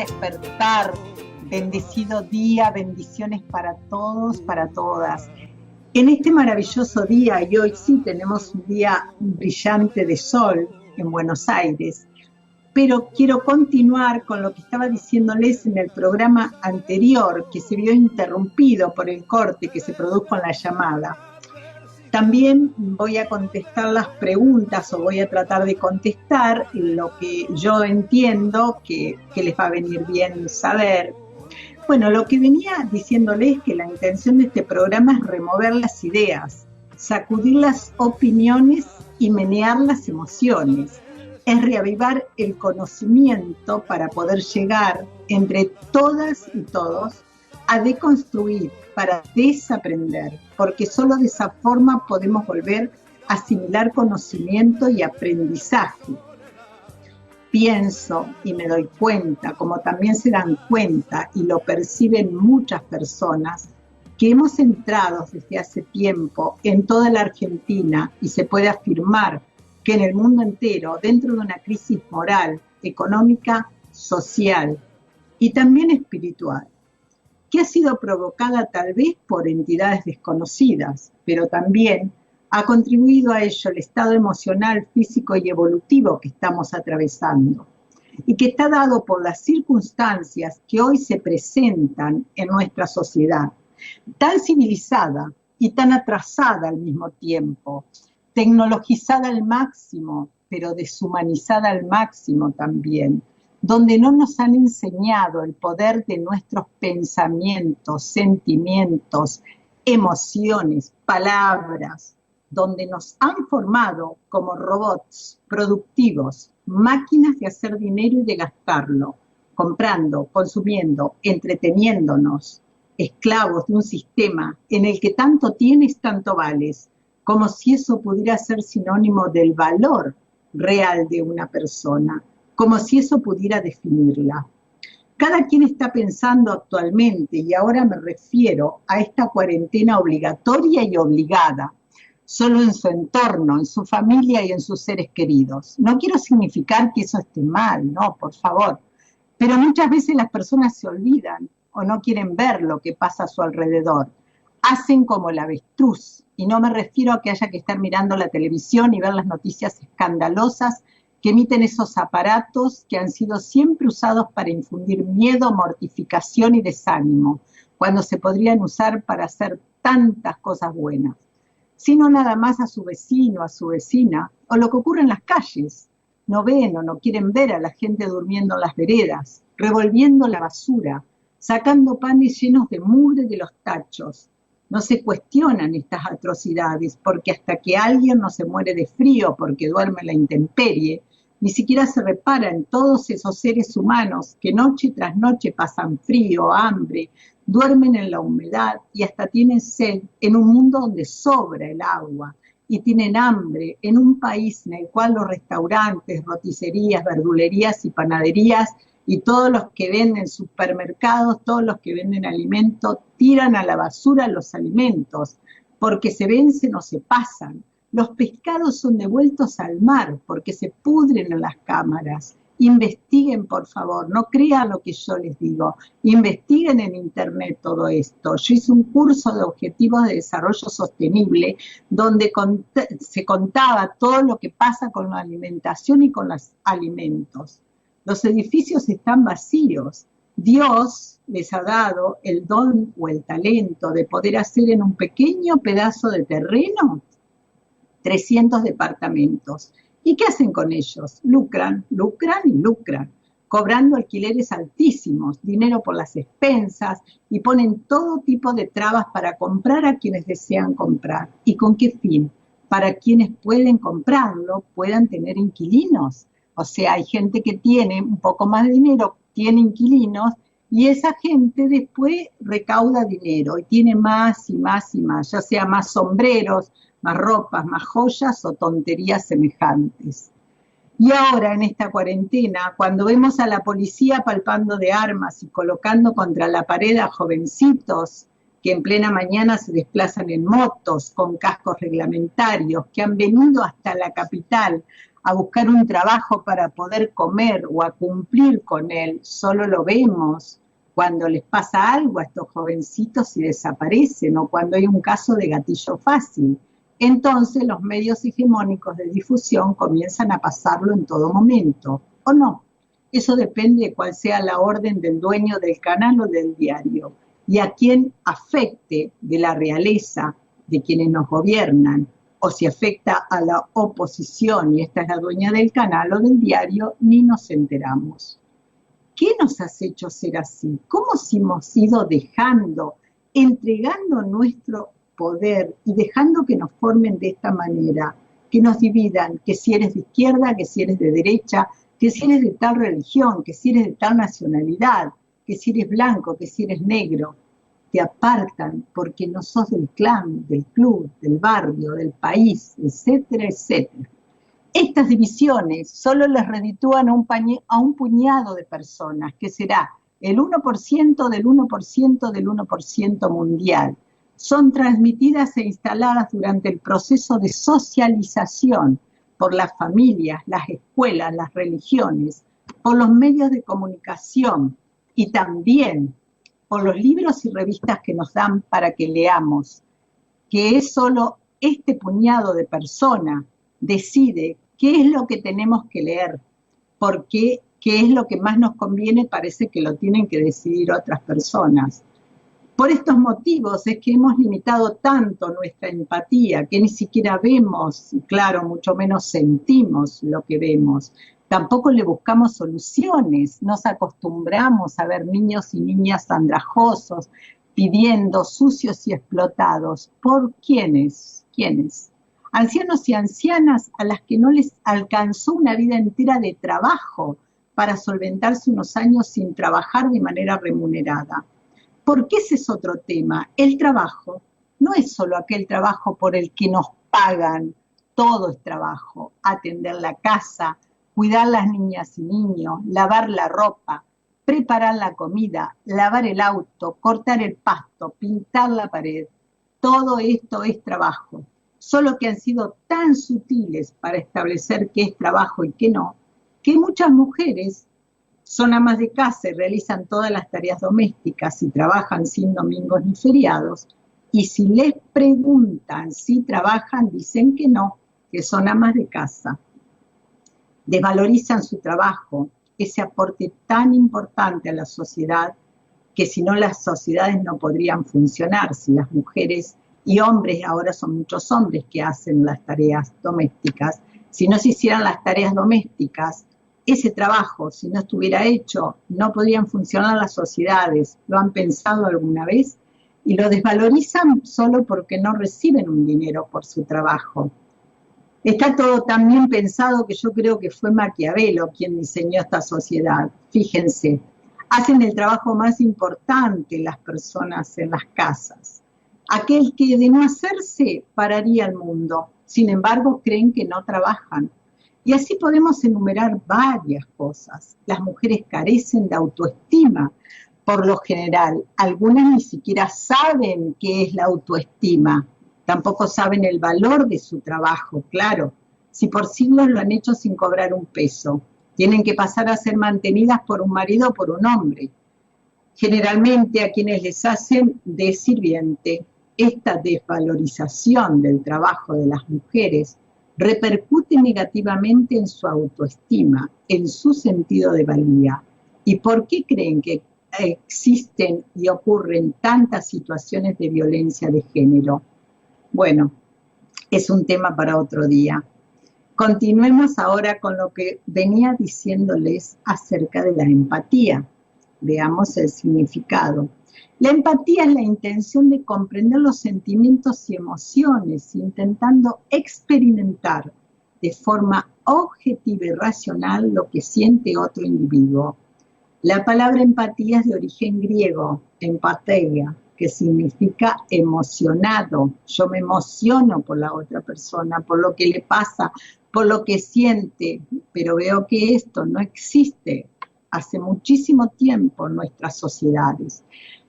despertar. Bendecido día, bendiciones para todos, para todas. En este maravilloso día, y hoy sí tenemos un día brillante de sol en Buenos Aires, pero quiero continuar con lo que estaba diciéndoles en el programa anterior, que se vio interrumpido por el corte que se produjo en la llamada. También voy a contestar las preguntas o voy a tratar de contestar lo que yo entiendo que les va a venir bien saber. Bueno, lo que venía diciéndoles es que la intención de este programa es remover las ideas, sacudir las opiniones y menear las emociones. Es reavivar el conocimiento para poder llegar entre todas y todos a deconstruir, para desaprender, porque solo de esa forma podemos volver a asimilar conocimiento y aprendizaje. Pienso y me doy cuenta, como también se dan cuenta y lo perciben muchas personas, que hemos entrado desde hace tiempo en toda la Argentina y se puede afirmar que en el mundo entero, dentro de una crisis moral, económica, social y también espiritual, que ha sido provocada tal vez por entidades desconocidas, pero también ha contribuido a ello el estado emocional, físico y evolutivo que estamos atravesando, y que está dado por las circunstancias que hoy se presentan en nuestra sociedad, tan civilizada y tan atrasada al mismo tiempo, tecnologizada al máximo, pero deshumanizada al máximo también, donde no nos han enseñado el poder de nuestros pensamientos, sentimientos, emociones, palabras, donde nos han formado como robots productivos, máquinas de hacer dinero y de gastarlo, comprando, consumiendo, entreteniéndonos, esclavos de un sistema en el que tanto tienes, tanto vales, como si eso pudiera ser sinónimo del valor real de una persona, como si eso pudiera definirla. Cada quien está pensando actualmente, y ahora me refiero a esta cuarentena obligatoria y obligada, solo en su entorno, en su familia y en sus seres queridos. No quiero significar que eso esté mal, no, por favor, pero muchas veces las personas se olvidan o no quieren ver lo que pasa a su alrededor. Hacen como el avestruz, y no me refiero a que haya que estar mirando la televisión y ver las noticias escandalosas que emiten esos aparatos que han sido siempre usados para infundir miedo, mortificación y desánimo, cuando se podrían usar para hacer tantas cosas buenas, sino nada más a su vecino, a su vecina, o lo que ocurre en las calles. No ven o no quieren ver a la gente durmiendo en las veredas, revolviendo la basura, sacando panes llenos de mugre de los tachos. No se cuestionan estas atrocidades, porque hasta que alguien no se muere de frío porque duerme en la intemperie, ni siquiera se repara en todos esos seres humanos que noche tras noche pasan frío, hambre, duermen en la humedad y hasta tienen sed en un mundo donde sobra el agua, y tienen hambre en un país en el cual los restaurantes, roticerías, verdulerías y panaderías y todos los que venden supermercados, todos los que venden alimentos, tiran a la basura los alimentos, porque se vencen o se pasan. Los pescados son devueltos al mar porque se pudren en las cámaras. Investiguen, por favor, no crean lo que yo les digo. Investiguen en internet todo esto. Yo hice un curso de Objetivos de Desarrollo Sostenible donde se contaba todo lo que pasa con la alimentación y con los alimentos. Los edificios están vacíos. Dios les ha dado el don o el talento de poder hacer en un pequeño pedazo de terreno 300 departamentos. ¿Y qué hacen con ellos? Lucran, lucran y lucran, cobrando alquileres altísimos, dinero por las expensas, y ponen todo tipo de trabas para comprar a quienes desean comprar. ¿Y con qué fin? Para quienes pueden comprarlo, puedan tener inquilinos. O sea, hay gente que tiene un poco más de dinero, tiene inquilinos, y esa gente después recauda dinero y tiene más y más y más, ya sea más sombreros, más ropas, más joyas o tonterías semejantes. Y ahora en esta cuarentena, cuando vemos a la policía palpando de armas y colocando contra la pared a jovencitos que en plena mañana se desplazan en motos con cascos reglamentarios, que han venido hasta la capital a buscar un trabajo para poder comer o a cumplir con él. Solo lo vemos cuando les pasa algo a estos jovencitos y desaparecen, o cuando hay un caso de gatillo fácil. Entonces los medios hegemónicos de difusión comienzan a pasarlo en todo momento, ¿o no? Eso depende de cuál sea la orden del dueño del canal o del diario, y a quién afecte de la realeza, de quienes nos gobiernan, o si afecta a la oposición y esta es la dueña del canal o del diario, ni nos enteramos. ¿Qué nos has hecho ser así? ¿Cómo hemos ido dejando, entregando nuestro poder y dejando que nos formen de esta manera, que nos dividan, que si eres de izquierda, que si eres de derecha, que si eres de tal religión, que si eres de tal nacionalidad, que si eres blanco, que si eres negro? Te apartan porque no sos del clan, del club, del barrio, del país, etcétera, etcétera. Estas divisiones solo les reditúan a un puñado de personas, que será el 1% del 1% del 1% mundial. Son transmitidas e instaladas durante el proceso de socialización por las familias, las escuelas, las religiones, por los medios de comunicación y también por los libros y revistas que nos dan para que leamos, que es solo este puñado de personas decide qué es lo que tenemos que leer, porque qué es lo que más nos conviene parece que lo tienen que decidir otras personas. Por estos motivos es que hemos limitado tanto nuestra empatía, que ni siquiera vemos, y claro, mucho menos sentimos lo que vemos. Tampoco le buscamos soluciones, nos acostumbramos a ver niños y niñas andrajosos, pidiendo, sucios y explotados. ¿Por quiénes? ¿Quiénes? Ancianos y ancianas a las que no les alcanzó una vida entera de trabajo para solventarse unos años sin trabajar de manera remunerada. Porque ese es otro tema. El trabajo no es solo aquel trabajo por el que nos pagan, todo es trabajo. Atender la casa, cuidar las niñas y niños, lavar la ropa, preparar la comida, lavar el auto, cortar el pasto, pintar la pared. Todo esto es trabajo. Solo que han sido tan sutiles para establecer qué es trabajo y qué no, que muchas mujeres son amas de casa y realizan todas las tareas domésticas y trabajan sin domingos ni feriados, y si les preguntan si trabajan, dicen que no, que son amas de casa. Desvalorizan su trabajo, ese aporte tan importante a la sociedad, que si no las sociedades no podrían funcionar, si las mujeres y hombres, ahora son muchos hombres que hacen las tareas domésticas, si no se hicieran las tareas domésticas, ese trabajo, si no estuviera hecho, no podrían funcionar las sociedades. ¿Lo han pensado alguna vez? Y lo desvalorizan solo porque no reciben un dinero por su trabajo. Está todo tan bien pensado que yo creo que fue Maquiavelo quien diseñó esta sociedad. Fíjense, hacen el trabajo más importante las personas en las casas. Aquel que de no hacerse pararía el mundo. Sin embargo, creen que no trabajan. Y así podemos enumerar varias cosas. Las mujeres carecen de autoestima, por lo general. Algunas ni siquiera saben qué es la autoestima. Tampoco saben el valor de su trabajo, claro. Si por siglos lo han hecho sin cobrar un peso. Tienen que pasar a ser mantenidas por un marido o por un hombre. Generalmente a quienes les hacen de sirviente, esta desvalorización del trabajo de las mujeres repercute negativamente en su autoestima, en su sentido de valía. ¿Y por qué creen que existen y ocurren tantas situaciones de violencia de género? Bueno, es un tema para otro día. Continuemos ahora con lo que venía diciéndoles acerca de la empatía. Veamos el significado. La empatía es la intención de comprender los sentimientos y emociones, intentando experimentar de forma objetiva y racional lo que siente otro individuo. La palabra empatía es de origen griego, empatheia, que significa emocionado. Yo me emociono por la otra persona, por lo que le pasa, por lo que siente, pero veo que esto no existe hace muchísimo tiempo en nuestras sociedades.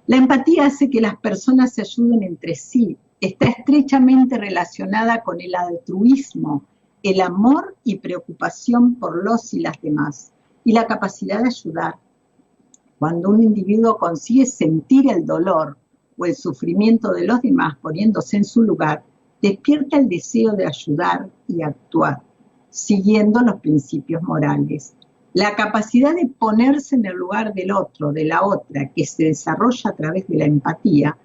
La empatía hace que las personas se ayuden entre sí. Está estrechamente relacionada con el altruismo, el amor y preocupación por los y las demás, y la capacidad de ayudar. Cuando un individuo consigue sentir el dolor o el sufrimiento de los demás poniéndose en su lugar, despierta el deseo de ayudar y actuar, siguiendo los principios morales. La capacidad de ponerse en el lugar del otro, de la otra, que se desarrolla a través de la empatía,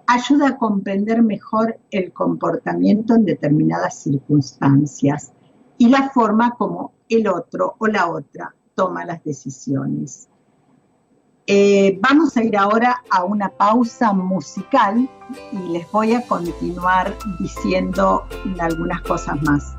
ayuda a comprender mejor el comportamiento en determinadas circunstancias y la forma como el otro o la otra toma las decisiones. Vamos a ir ahora a una pausa musical y les voy a continuar diciendo algunas cosas más.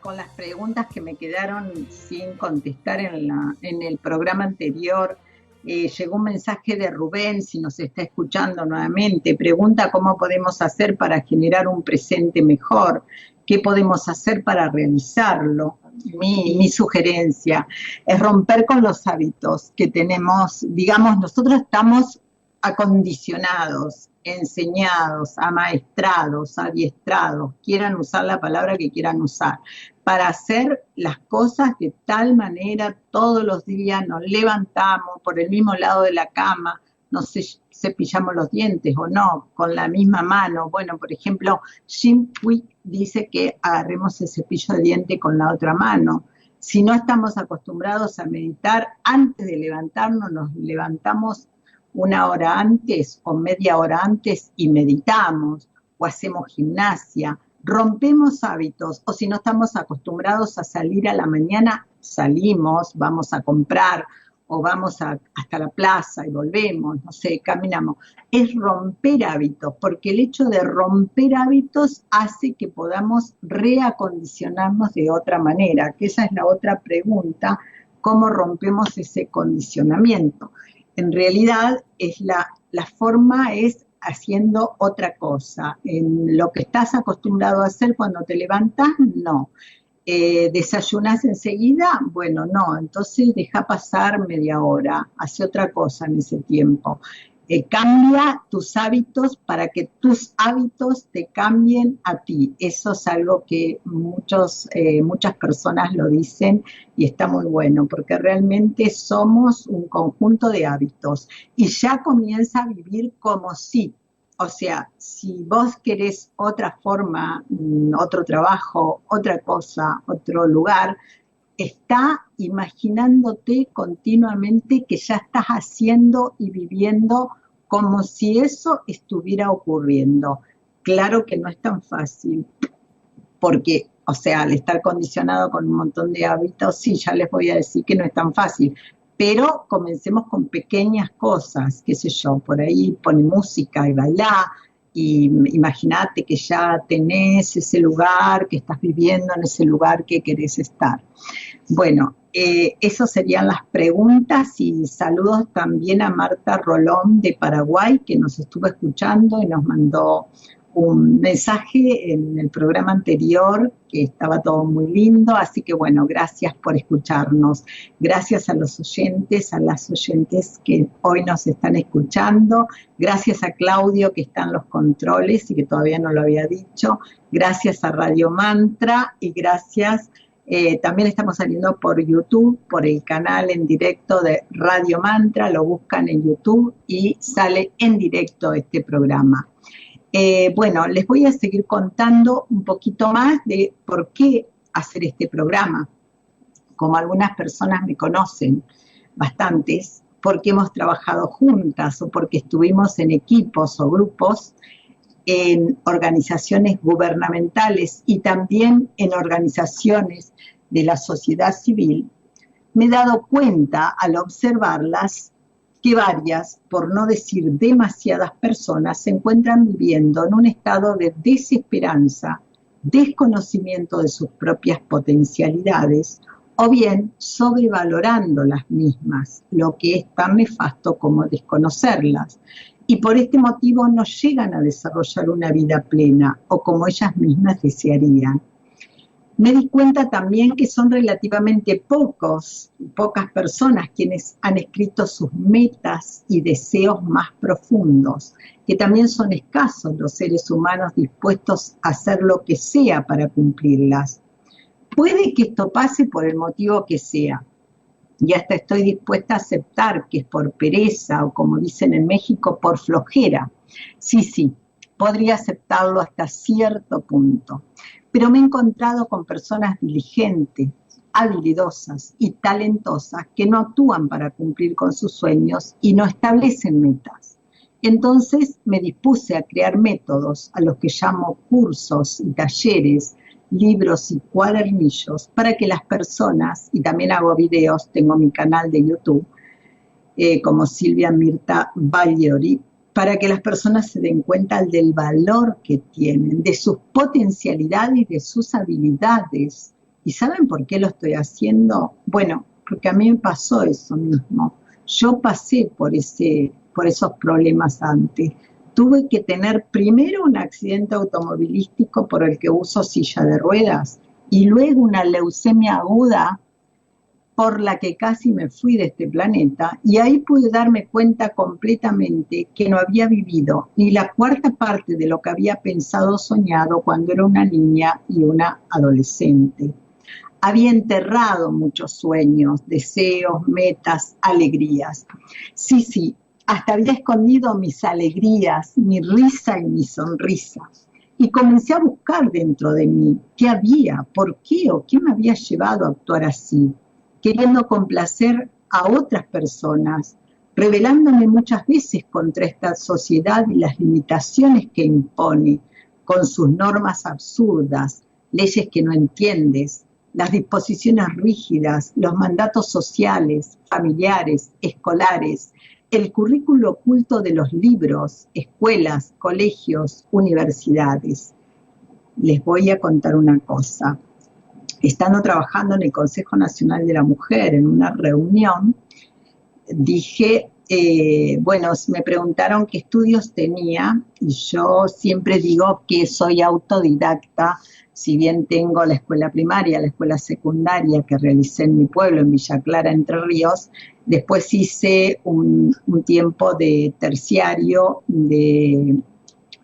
Con las preguntas que me quedaron sin contestar en el programa anterior. Llegó un mensaje de Rubén, si nos está escuchando nuevamente, pregunta cómo podemos hacer para generar un presente mejor, qué podemos hacer para realizarlo. Mi sugerencia es romper con los hábitos que tenemos. Digamos, nosotros estamos acondicionados, enseñados, amaestrados, adiestrados, quieran usar la palabra que quieran usar, para hacer las cosas de tal manera todos los días. Nos levantamos por el mismo lado de la cama, nos cepillamos los dientes o no, con la misma mano. Bueno, por ejemplo, Jim Kwik dice que agarremos el cepillo de diente con la otra mano. Si no estamos acostumbrados a meditar, antes de levantarnos, nos levantamos una hora antes o media hora antes y meditamos, o hacemos gimnasia, rompemos hábitos, o si no estamos acostumbrados a salir a la mañana, salimos, vamos a comprar, o vamos hasta la plaza y volvemos, no sé, caminamos. Es romper hábitos, porque el hecho de romper hábitos hace que podamos reacondicionarnos de otra manera, que esa es la otra pregunta, ¿cómo rompemos ese condicionamiento? En realidad la forma es haciendo otra cosa. En lo que estás acostumbrado a hacer cuando te levantas, no. ¿Desayunás enseguida? Bueno, no. Entonces deja pasar media hora, hace otra cosa en ese tiempo. Cambia tus hábitos para que tus hábitos te cambien a ti. Eso es algo que muchas personas lo dicen y está muy bueno, porque realmente somos un conjunto de hábitos y ya comienza a vivir como si. O sea, si vos querés otra forma, otro trabajo, otra cosa, otro lugar, está imaginándote continuamente que ya estás haciendo y viviendo como si eso estuviera ocurriendo. Claro que no es tan fácil, porque, o sea, al estar condicionado con un montón de hábitos, sí, ya les voy a decir que no es tan fácil, pero comencemos con pequeñas cosas, qué sé yo, por ahí pone música y bailá, y imagínate que ya tenés ese lugar, que estás viviendo en ese lugar que querés estar. Bueno, esas serían las preguntas y saludos también a Marta Rolón de Paraguay, que nos estuvo escuchando y nos mandó un mensaje en el programa anterior, que estaba todo muy lindo, así que bueno, gracias por escucharnos. Gracias a los oyentes, a las oyentes que hoy nos están escuchando. Gracias a Claudio, que está en los controles y que todavía no lo había dicho. Gracias a Radio Mantra y gracias También estamos saliendo por YouTube, por el canal en directo de Radio Mantra, lo buscan en YouTube y sale en directo este programa. Bueno, les voy a seguir contando un poquito más de por qué hacer este programa. Como algunas personas me conocen, bastantes, porque hemos trabajado juntas o porque estuvimos en equipos o grupos en organizaciones gubernamentales y también en organizaciones de la sociedad civil, me he dado cuenta al observarlas que varias, por no decir demasiadas personas, se encuentran viviendo en un estado de desesperanza, desconocimiento de sus propias potencialidades, o bien sobrevalorando las mismas, lo que es tan nefasto como desconocerlas. Y por este motivo no llegan a desarrollar una vida plena o como ellas mismas desearían. Me di cuenta también que son relativamente pocas personas quienes han escrito sus metas y deseos más profundos, que también son escasos los seres humanos dispuestos a hacer lo que sea para cumplirlas. Puede que esto pase por el motivo que sea, y hasta estoy dispuesta a aceptar que es por pereza o, como dicen en México, por flojera. Sí, podría aceptarlo hasta cierto punto. Pero me he encontrado con personas diligentes, habilidosas y talentosas que no actúan para cumplir con sus sueños y no establecen metas. Entonces me dispuse a crear métodos a los que llamo cursos y talleres, libros y cuadernillos para que las personas, y también hago videos, tengo mi canal de YouTube, como Silvia Mirta Bagliori, para que las personas se den cuenta del valor que tienen, de sus potencialidades y de sus habilidades. ¿Y saben por qué lo estoy haciendo? Bueno, porque a mí me pasó eso mismo. Yo pasé por esos problemas antes. Tuve que tener primero un accidente automovilístico por el que uso silla de ruedas y luego una leucemia aguda por la que casi me fui de este planeta, y ahí pude darme cuenta completamente que no había vivido ni la cuarta parte de lo que había pensado o soñado cuando era una niña y una adolescente. Había enterrado muchos sueños, deseos, metas, alegrías. Sí, hasta había escondido mis alegrías, mi risa y mi sonrisa. Y comencé a buscar dentro de mí qué había, por qué o qué me había llevado a actuar así, queriendo complacer a otras personas, rebelándome muchas veces contra esta sociedad y las limitaciones que impone, con sus normas absurdas, leyes que no entiendes, las disposiciones rígidas, los mandatos sociales, familiares, escolares, el currículo oculto de los libros, escuelas, colegios, universidades. Les voy a contar una cosa. Estando trabajando en el Consejo Nacional de la Mujer en una reunión, dije, bueno, me preguntaron qué estudios tenía y yo siempre digo que soy autodidacta, si bien tengo la escuela primaria, la escuela secundaria que realicé en mi pueblo, en Villa Clara, Entre Ríos. Después hice un tiempo de terciario de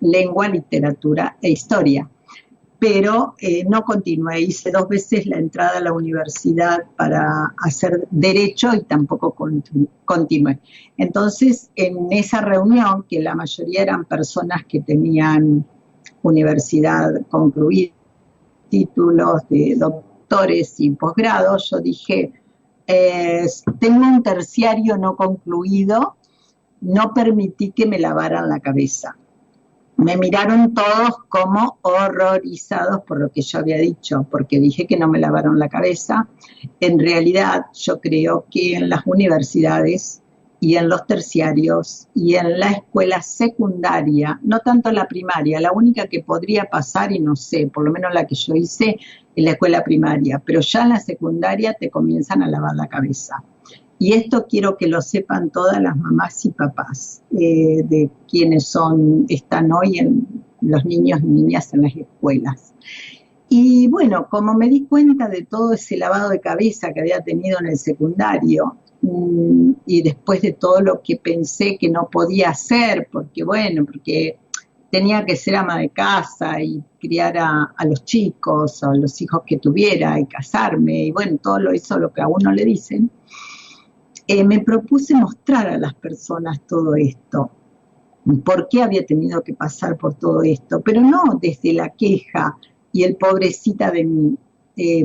lengua, literatura e historia. Pero no continué, hice 2 veces la entrada a la universidad para hacer derecho y tampoco continué. Entonces, en esa reunión, que la mayoría eran personas que tenían universidad concluida, títulos de doctores y posgrados, yo dije, tengo un terciario no concluido, no permití que me lavaran la cabeza. Me miraron todos como horrorizados por lo que yo había dicho, porque dije que no me lavaron la cabeza. En realidad, yo creo que en las universidades y en los terciarios y en la escuela secundaria, no tanto la primaria, la única que podría pasar, y no sé, por lo menos la que yo hice, es la escuela primaria, pero ya en la secundaria te comienzan a lavar la cabeza. Y esto quiero que lo sepan todas las mamás y papás de quienes están hoy los niños y niñas en las escuelas. Y bueno, como me di cuenta de todo ese lavado de cabeza que había tenido en el secundario, y después de todo lo que pensé que no podía hacer, porque tenía que ser ama de casa y criar a los chicos, o a los hijos que tuviera, y casarme, y bueno, todo eso lo que a uno le dicen, me propuse mostrar a las personas todo esto, por qué había tenido que pasar por todo esto, pero no desde la queja y el pobrecita de mí,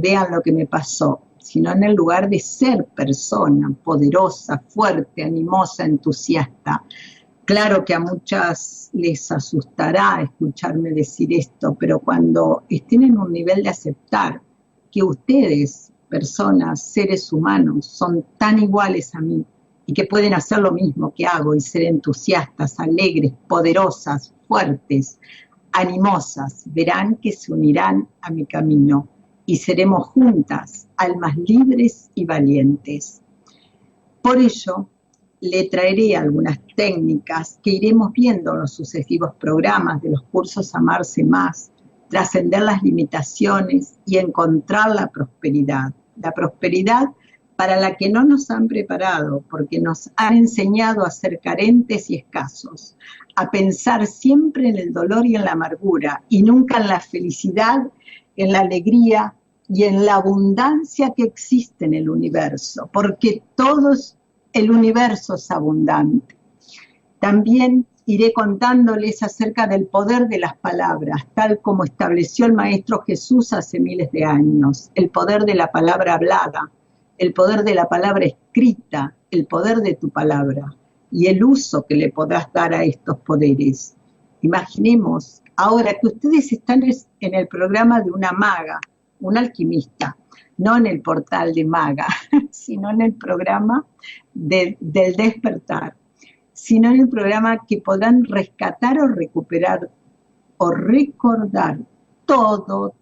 vean lo que me pasó, sino en el lugar de ser persona, poderosa, fuerte, animosa, entusiasta. Claro que a muchas les asustará escucharme decir esto, pero cuando estén en un nivel de aceptar que ustedes, personas, seres humanos, son tan iguales a mí y que pueden hacer lo mismo que hago y ser entusiastas, alegres, poderosas, fuertes, animosas, verán que se unirán a mi camino y seremos juntas almas libres y valientes. Por ello, le traeré algunas técnicas que iremos viendo en los sucesivos programas de los cursos Amarse Más, trascender las limitaciones y encontrar la prosperidad. La prosperidad para la que no nos han preparado, porque nos han enseñado a ser carentes y escasos, a pensar siempre en el dolor y en la amargura, y nunca en la felicidad, en la alegría y en la abundancia que existe en el universo, porque el universo es abundante. También iré contándoles acerca del poder de las palabras, tal como estableció el Maestro Jesús hace miles de años, el poder de la palabra hablada, el poder de la palabra escrita, el poder de tu palabra y el uso que le podrás dar a estos poderes. Imaginemos ahora que ustedes están en el programa de una maga, una alquimista, no en el portal de maga, sino en el programa del despertar, sino en el programa que podrán rescatar o recuperar o recordar todo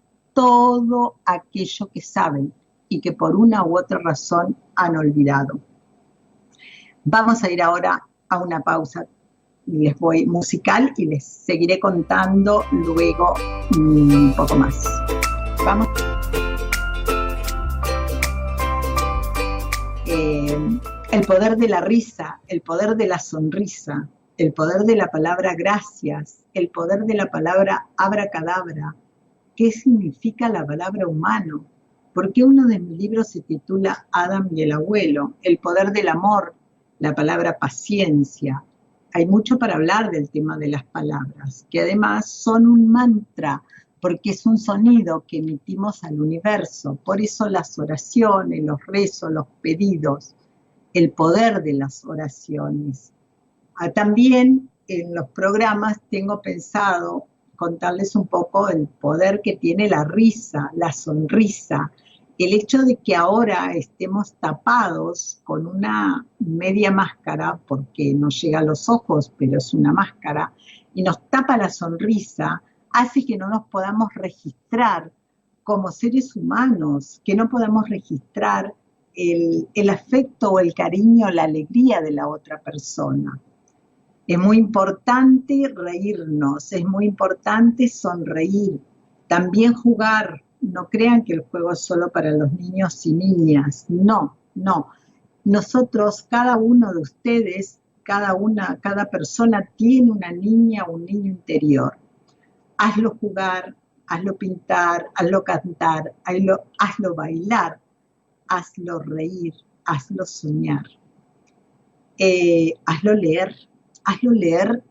aquello que saben y que por una u otra razón han olvidado. Vamos a ir ahora a una pausa musical y les seguiré contando luego un poco más. Vamos. El poder de la risa, el poder de la sonrisa, el poder de la palabra gracias, el poder de la palabra abracadabra. ¿Qué significa la palabra humano? ¿Por qué uno de mis libros se titula Adam y el abuelo? El poder del amor, la palabra paciencia. Hay mucho para hablar del tema de las palabras, que además son un mantra, porque es un sonido que emitimos al universo. Por eso las oraciones, los rezos, los pedidos, el poder de las oraciones. También en los programas tengo pensado contarles un poco el poder que tiene la risa, la sonrisa, el hecho de que ahora estemos tapados con una media máscara, porque nos llega a los ojos, pero es una máscara, y nos tapa la sonrisa, hace que no nos podamos registrar como seres humanos, que no podamos registrar el afecto o el cariño, la alegría de la otra persona. Es muy importante reírnos, es muy importante sonreír, también jugar. No crean que el juego es solo para los niños y niñas, no. Nosotros, cada uno de ustedes, cada persona tiene una niña o un niño interior. Hazlo jugar, hazlo pintar, hazlo cantar, hazlo bailar, hazlo reír, hazlo soñar. Hazlo leer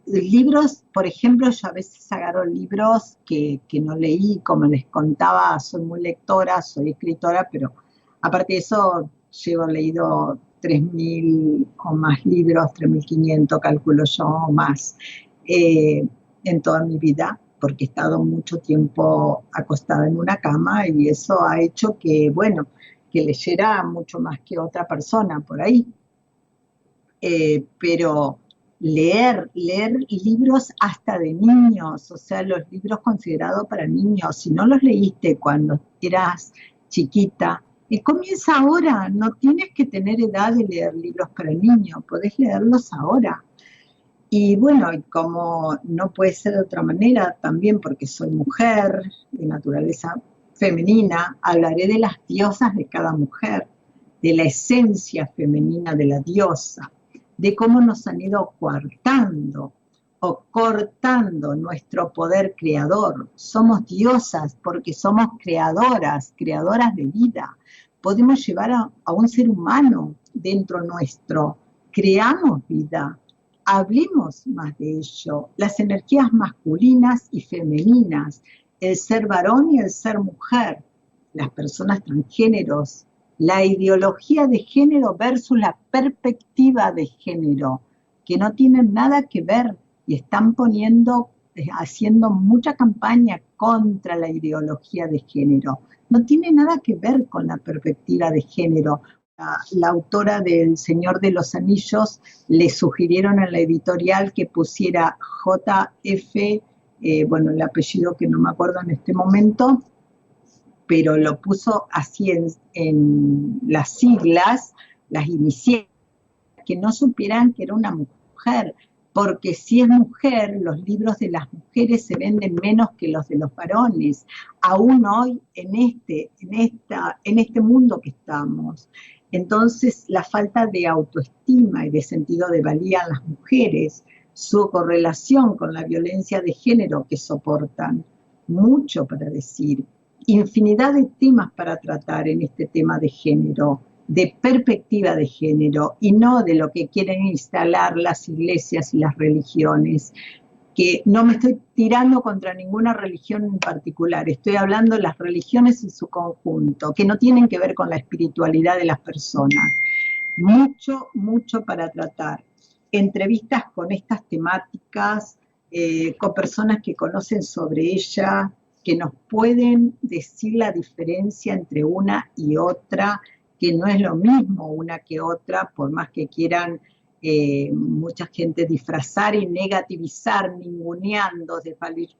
libros. Por ejemplo, yo a veces agarro libros que no leí, como les contaba, soy muy lectora, soy escritora, pero aparte de eso llevo leído 3.000 o más libros, 3.500 calculo yo o más, en toda mi vida, porque he estado mucho tiempo acostada en una cama y eso ha hecho que, bueno, que leyera mucho más que otra persona por ahí. Pero leer libros hasta de niños, o sea, los libros considerados para niños, si no los leíste cuando eras chiquita, comienza ahora, no tienes que tener edad de leer libros para niños, podés leerlos ahora. Y bueno, como no puede ser de otra manera, también porque soy mujer, de naturaleza femenina, hablaré de las diosas de cada mujer, de la esencia femenina de la diosa, de cómo nos han ido coartando o cortando nuestro poder creador. Somos diosas porque somos creadoras, creadoras de vida. Podemos llevar a un ser humano dentro nuestro. Creamos vida. Hablemos más de ello. Las energías masculinas y femeninas, el ser varón y el ser mujer, las personas transgéneros, la ideología de género versus la perspectiva de género, que no tienen nada que ver y están haciendo mucha campaña contra la ideología de género. No tiene nada que ver con la perspectiva de género. La autora del Señor de los Anillos le sugirieron en la editorial que pusiera JF, bueno, el apellido que no me acuerdo en este momento, pero lo puso así en las siglas, las iniciales, que no supieran que era una mujer, porque si es mujer, los libros de las mujeres se venden menos que los de los varones, aún hoy en este mundo que estamos. Entonces, la falta de autoestima y de sentido de valía en las mujeres, su correlación con la violencia de género que soportan, mucho para decir, infinidad de temas para tratar en este tema de género, de perspectiva de género, y no de lo que quieren instalar las iglesias y las religiones, que no me estoy tirando contra ninguna religión en particular, estoy hablando de las religiones en su conjunto, que no tienen que ver con la espiritualidad de las personas. Mucho, mucho para tratar. Entrevistas con estas temáticas, con personas que conocen sobre ella, que nos pueden decir la diferencia entre una y otra, que no es lo mismo una que otra, por más que quieran mucha gente disfrazar y negativizar, ninguneando,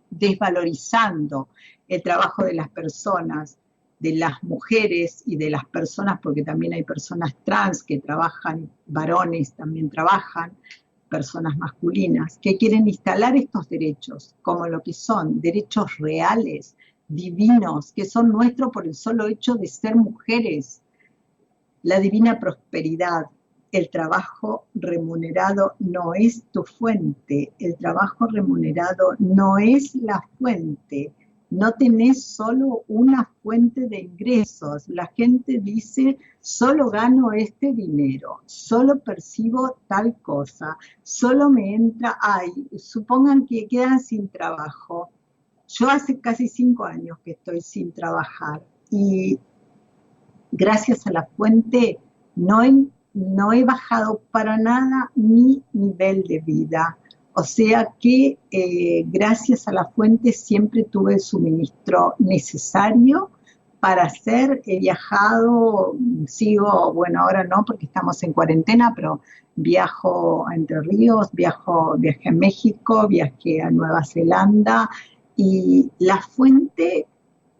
desvalorizando el trabajo de las personas, de las mujeres y de las personas, porque también hay personas trans que trabajan, varones también trabajan, personas masculinas, que quieren instalar estos derechos como lo que son derechos reales, divinos, que son nuestros por el solo hecho de ser mujeres. La divina prosperidad, el trabajo remunerado no es tu fuente, el trabajo remunerado no es la fuente. No tenés solo una fuente de ingresos. La gente dice, solo gano este dinero, solo percibo tal cosa, solo me entra, supongan que quedan sin trabajo. Yo hace casi 5 años que estoy sin trabajar y gracias a la fuente no he bajado para nada mi nivel de vida. O sea que gracias a la fuente siempre tuve el suministro necesario para hacer. He viajado, bueno, ahora no porque estamos en cuarentena, pero viajo a Entre Ríos, viajé a México, viajé a Nueva Zelanda, y la fuente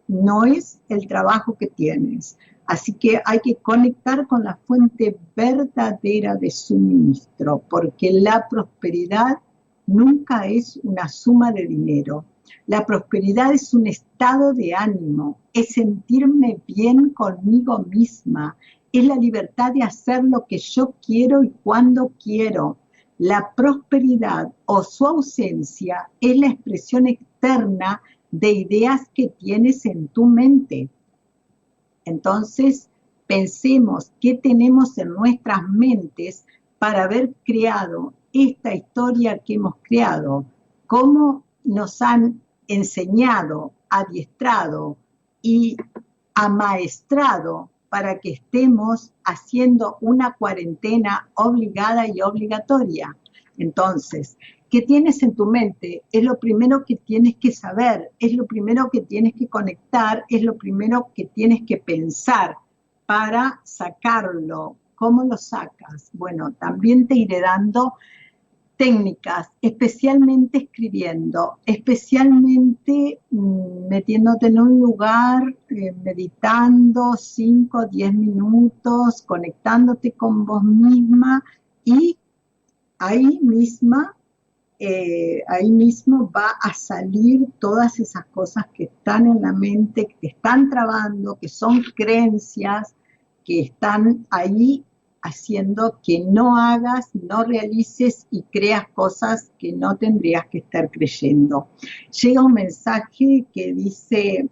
no es el trabajo que tienes. Así que hay que conectar con la fuente verdadera de suministro, porque la prosperidad nunca es una suma de dinero. La prosperidad es un estado de ánimo, es sentirme bien conmigo misma, es la libertad de hacer lo que yo quiero y cuando quiero. La prosperidad o su ausencia es la expresión externa de ideas que tienes en tu mente. Entonces, pensemos qué tenemos en nuestras mentes para haber creado esta historia que hemos creado, cómo nos han enseñado, adiestrado y amaestrado para que estemos haciendo una cuarentena obligada y obligatoria. Entonces, ¿qué tienes en tu mente? Es lo primero que tienes que saber, es lo primero que tienes que conectar, es lo primero que tienes que pensar para sacarlo. ¿Cómo lo sacas? Bueno, también te iré dando técnicas, especialmente escribiendo, especialmente metiéndote en un lugar, meditando 5 o 10 minutos, conectándote con vos misma y ahí mismo va a salir todas esas cosas que están en la mente, que te están trabando, que son creencias, que están ahí haciendo que no hagas, no realices y creas cosas que no tendrías que estar creyendo. Llega un mensaje que dice,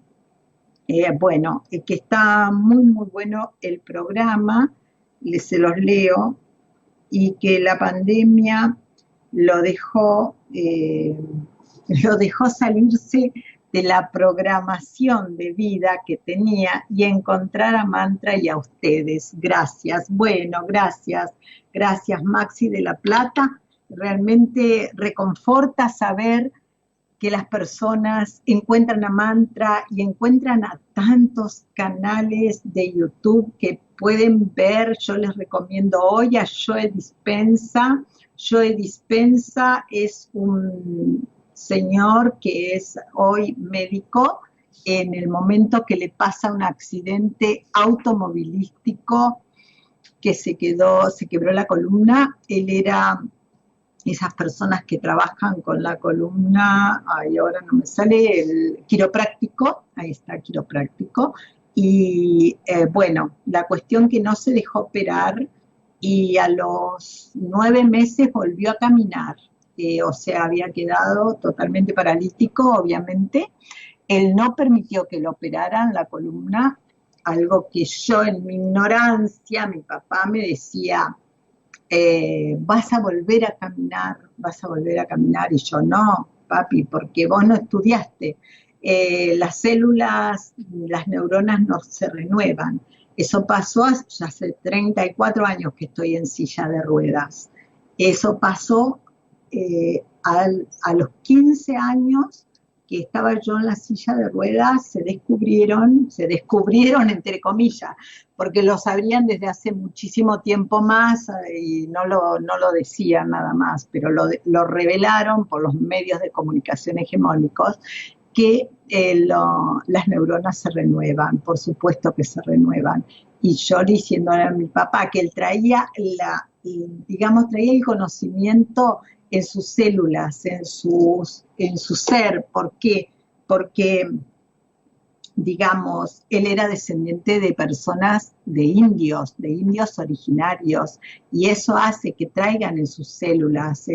que está muy, muy bueno el programa, se los leo, y que la pandemia lo dejó, lo dejó salirse de la programación de vida que tenía y encontrar a Mantra y a ustedes. Gracias. Bueno, gracias. Gracias, Maxi de La Plata. Realmente reconforta saber que las personas encuentran a Mantra y encuentran a tantos canales de YouTube que pueden ver. Yo les recomiendo hoy a Joe Dispenza. Joe Dispenza es un señor que es hoy médico. En el momento que le pasa un accidente automovilístico que se quebró la columna, él era esas personas que trabajan con la columna, ay, ahora no me sale, el quiropráctico, ahí está, quiropráctico, y la cuestión que no se dejó operar y a los 9 meses volvió a caminar, o sea, había quedado totalmente paralítico, obviamente. Él no permitió que lo operaran la columna, algo que yo en mi ignorancia, mi papá me decía, vas a volver a caminar, y yo no, papi, porque vos no estudiaste, las células, las neuronas no se renuevan. Eso pasó hace 34 años que estoy en silla de ruedas. Eso pasó a los 15 años que estaba yo en la silla de ruedas, se descubrieron entre comillas, porque lo sabrían desde hace muchísimo tiempo más y no lo decían nada más, pero lo revelaron por los medios de comunicación hegemónicos, que las neuronas se renuevan, por supuesto que se renuevan. Y yo diciéndole a mi papá que él traía traía el conocimiento en sus células, en su ser. ¿Por qué? Porque, digamos, él era descendiente de personas, de indios originarios, y eso hace que traigan en sus células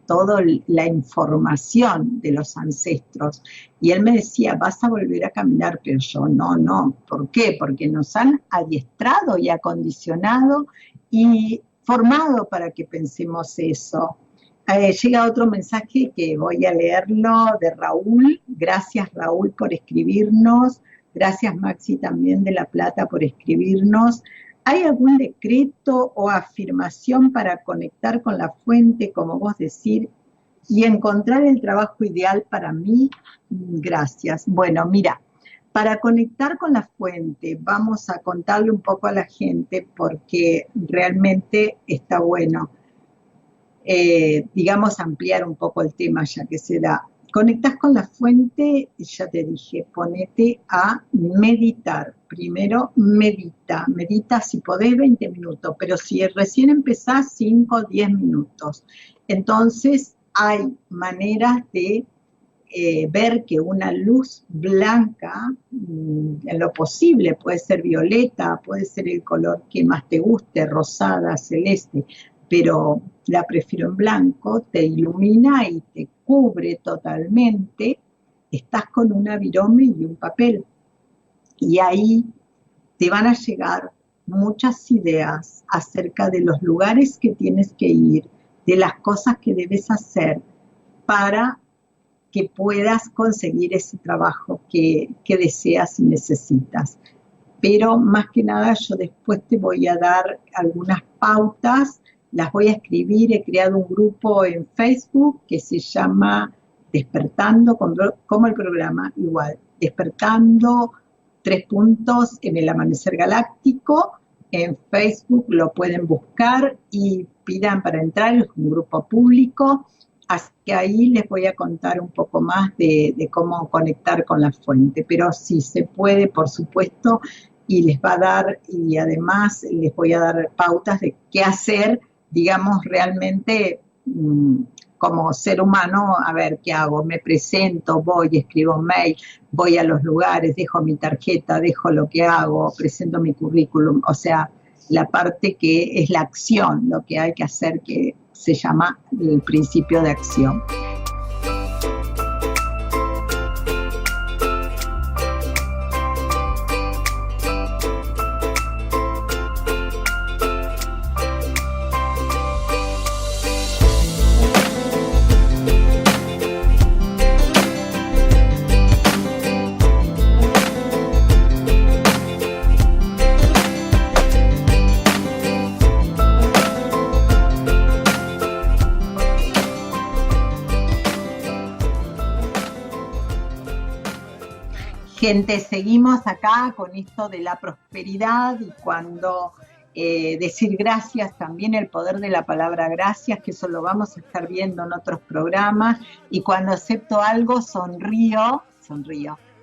toda la información de los ancestros. Y él me decía, vas a volver a caminar, pero yo no. ¿Por qué? Porque nos han adiestrado y acondicionado y formado para que pensemos eso. Llega otro mensaje que voy a leerlo de Raúl. Gracias, Raúl, por escribirnos. Gracias, Maxi, también de La Plata, por escribirnos. ¿Hay algún decreto o afirmación para conectar con la fuente, como vos decís, y encontrar el trabajo ideal para mí? Gracias. Bueno, mira, para conectar con la fuente, vamos a contarle un poco a la gente porque realmente está bueno. Ampliar un poco el tema ya que se da. Conectás con la fuente, ya te dije, ponete a meditar. Primero medita si podés 20 minutos, pero si recién empezás 5 o 10 minutos. Entonces hay maneras de ver que una luz blanca, en lo posible, puede ser violeta, puede ser el color que más te guste, rosada, celeste, pero la prefiero en blanco, te ilumina y te cubre totalmente. Estás con una virome y un papel, y ahí te van a llegar muchas ideas acerca de los lugares que tienes que ir, de las cosas que debes hacer para que puedas conseguir ese trabajo que deseas y necesitas. Pero más que nada yo después te voy a dar algunas pautas, las voy a escribir. He creado un grupo en Facebook que se llama Despertando, como el programa, igual, Despertando, 3 puntos, en el amanecer galáctico. En Facebook lo pueden buscar y pidan para entrar, es un grupo público. Así que ahí les voy a contar un poco más de cómo conectar con la fuente. Pero sí se puede, por supuesto, y les va a dar, y además les voy a dar pautas de qué hacer, digamos, realmente como ser humano. A ver, ¿qué hago? Me presento, voy, escribo mail, voy a los lugares, dejo mi tarjeta, dejo lo que hago, presento mi currículum. O sea, la parte que es la acción, lo que hay que hacer, que se llama el principio de acción. Gente, seguimos acá con esto de la prosperidad y cuando decir gracias, también el poder de la palabra gracias, que eso lo vamos a estar viendo en otros programas, y cuando acepto algo sonrío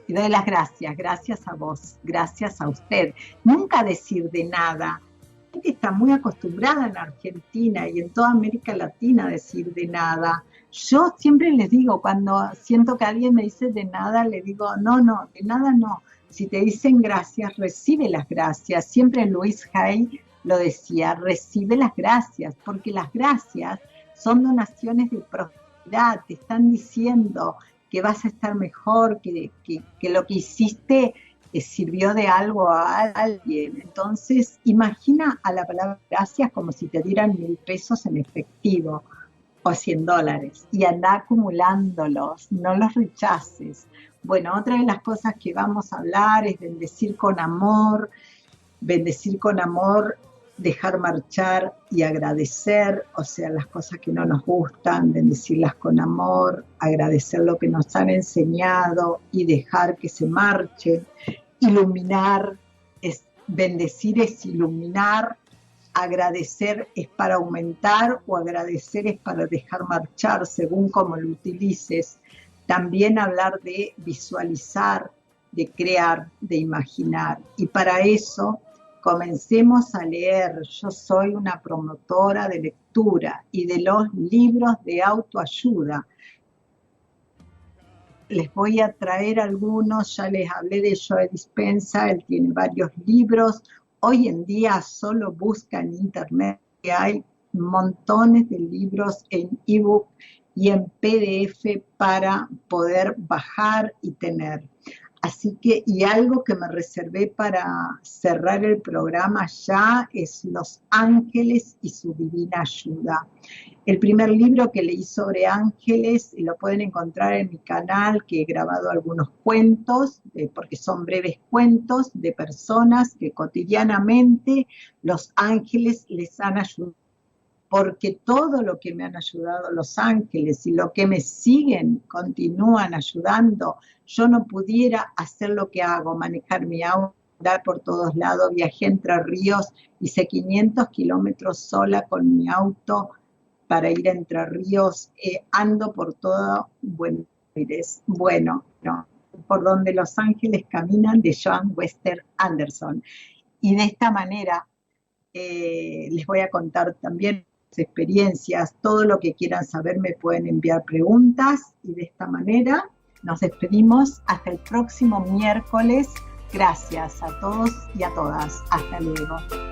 y doy las gracias a vos, gracias a usted. Nunca decir de nada. La gente está muy acostumbrada en Argentina y en toda América Latina a decir de nada. Yo siempre les digo, cuando siento que alguien me dice de nada, le digo, no, de nada no. Si te dicen gracias, recibe las gracias. Siempre Luis Hay lo decía, recibe las gracias, porque las gracias son donaciones de prosperidad, te están diciendo que vas a estar mejor, que lo que hiciste sirvió de algo a alguien. Entonces, imagina a la palabra gracias como si te dieran 1.000 pesos en efectivo o $100 y anda acumulándolos, no los rechaces. Bueno, otra de las cosas que vamos a hablar es bendecir con amor, dejar marchar y agradecer, o sea, las cosas que no nos gustan, bendecirlas con amor, agradecer lo que nos han enseñado y dejar que se marchen. Iluminar, bendecir es iluminar, agradecer es para aumentar o agradecer es para dejar marchar, según como lo utilices. También hablar de visualizar, de crear, de imaginar. Y para eso comencemos a leer. Yo soy una promotora de lectura y de los libros de autoayuda. Les voy a traer algunos, ya les hablé de Joe Dispenza, él tiene varios libros. Hoy en día solo busca en internet, que hay montones de libros en ebook y en PDF para poder bajar y tener. Así que, y algo que me reservé para cerrar el programa ya es Los Ángeles y su Divina Ayuda. El primer libro que leí sobre ángeles, lo pueden encontrar en mi canal, que he grabado algunos cuentos, porque son breves cuentos de personas que cotidianamente los ángeles les han ayudado. Porque todo lo que me han ayudado los ángeles y lo que me siguen, continúan ayudando, yo no pudiera hacer lo que hago, manejar mi auto, andar por todos lados, viajé entre ríos, hice 500 kilómetros sola con mi auto para ir a Entre Ríos, ando por todo Buenos Aires. Bueno, no, por donde los ángeles caminan, de Joan Wester Anderson. Y de esta manera les voy a contar también experiencias, todo lo que quieran saber me pueden enviar preguntas y de esta manera nos despedimos hasta el próximo miércoles. Gracias a todos y a todas. Hasta luego.